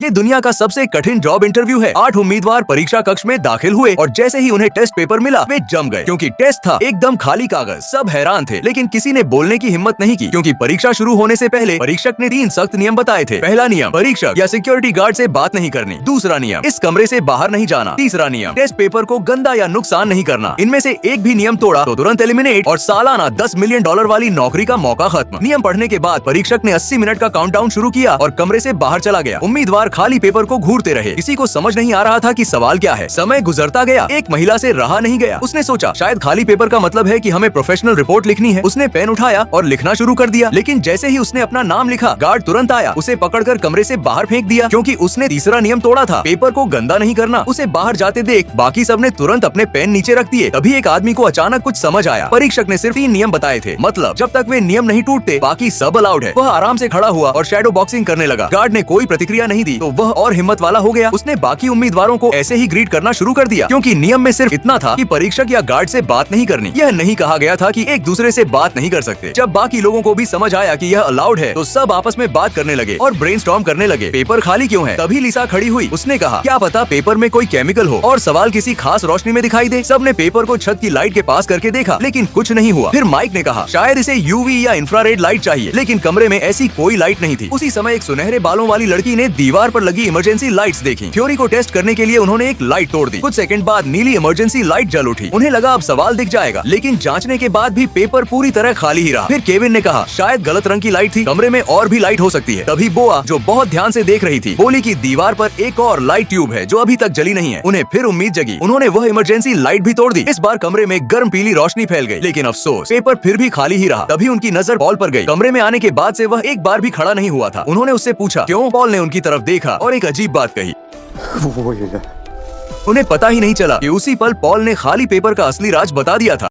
ये दुनिया का सबसे कठिन जॉब इंटरव्यू है। 8 उम्मीदवार परीक्षा कक्ष में दाखिल हुए और जैसे ही उन्हें टेस्ट पेपर मिला वे जम गए, क्योंकि टेस्ट था एकदम खाली कागज। सब हैरान थे, लेकिन किसी ने बोलने की हिम्मत नहीं की, क्योंकि परीक्षा शुरू होने से पहले परीक्षक ने 3 सख्त नियम बताए थे। पहला नियम, परीक्षक या सिक्योरिटी गार्ड से बात नहीं करनी। दूसरा नियम, इस कमरे से बाहर नहीं जाना। तीसरा नियम, टेस्ट पेपर को गंदा या नुकसान नहीं करना। इनमें से एक भी नियम तोड़ा तो तुरंत एलिमिनेट और सालाना $10 मिलियन वाली नौकरी का मौका खत्म। नियम पढ़ने के बाद परीक्षक ने 80 मिनट का काउंटडाउन शुरू किया और कमरे से बाहर चला गया। उम्मीदवार खाली पेपर को घूरते रहे। किसी को समझ नहीं आ रहा था कि सवाल क्या है। समय गुजरता गया, एक महिला से रहा नहीं गया। उसने सोचा शायद खाली पेपर का मतलब है कि हमें प्रोफेशनल रिपोर्ट लिखनी है। उसने पेन उठाया और लिखना शुरू कर दिया, लेकिन जैसे ही उसने अपना नाम लिखा गार्ड तुरंत आया, उसे पकड़कर कमरे से बाहर फेंक दिया, क्योंकि उसने तीसरा नियम तोड़ा था, पेपर को गंदा नहीं करना। उसे बाहर जाते देख बाकी सबने तुरंत अपने पेन नीचे रख दिए। तभी एक आदमी को अचानक कुछ समझ आया। परीक्षक ने सिर्फ 3 नियम बताए थे, मतलब जब तक वे नियम नहीं टूटते बाकी सब अलाउड है। वह आराम से खड़ा हुआ और शैडो बॉक्सिंग करने लगा। गार्ड ने कोई प्रतिक्रिया नहीं दी तो वह और हिम्मत वाला हो गया। उसने बाकी उम्मीदवारों को ऐसे ही ग्रीट करना शुरू कर दिया, क्योंकि नियम में सिर्फ इतना था कि परीक्षक या गार्ड से बात नहीं करनी। यह नहीं कहा गया था कि एक दूसरे से बात नहीं कर सकते। जब बाकी लोगों को भी समझ आया कि यह अलाउड है तो सब आपस में बात करने लगे और ब्रेनस्टॉर्म करने लगे। पेपर खाली क्यों है? तभी लिसा खड़ी हुई। उसने कहा क्या पता पेपर में कोई केमिकल हो और सवाल किसी खास रोशनी में दिखाई दे। सबने पेपर को छत की लाइट के पास करके देखा, लेकिन कुछ नहीं हुआ। फिर माइक ने कहा शायद इसे यूवी या इंफ्रारेड लाइट चाहिए, लेकिन कमरे में ऐसी कोई लाइट नहीं थी। उसी समय एक सुनहरे बालों वाली लड़की ने दीवार पर लगी इमरजेंसी लाइट्स देखी। थ्योरी को टेस्ट करने के लिए उन्होंने एक लाइट तोड़ दी। कुछ सेकंड बाद नीली इमरजेंसी लाइट जल उठी। उन्हें लगा अब सवाल दिख जाएगा, लेकिन जांचने के बाद भी पेपर पूरी तरह खाली ही रहा। फिर केविन ने कहा शायद गलत रंग की लाइट थी, कमरे में और भी लाइट हो सकती है। तभी बोआ, जो बहुत ध्यान से देख रही थी, बोली कि दीवार पर एक और लाइट ट्यूब है जो अभी तक जली नहीं है। उन्हें फिर उम्मीद जगी। उन्होंने वह इमरजेंसी लाइट भी तोड़ दी। इस बार कमरे में गर्म पीली रोशनी फैल गई, लेकिन अफसोस पेपर फिर भी खाली ही रहा। तभी उनकी नजर पॉल पर गई। कमरे में आने के बाद से वह एक बार भी खड़ा नहीं हुआ था। उन्होंने उससे पूछा क्यों? पॉल ने उनकी तरफ देखा और एक अजीब बात कही। उन्हें पता ही नहीं चला कि उसी पल पॉल ने खाली पेपर का असली राज बता दिया था।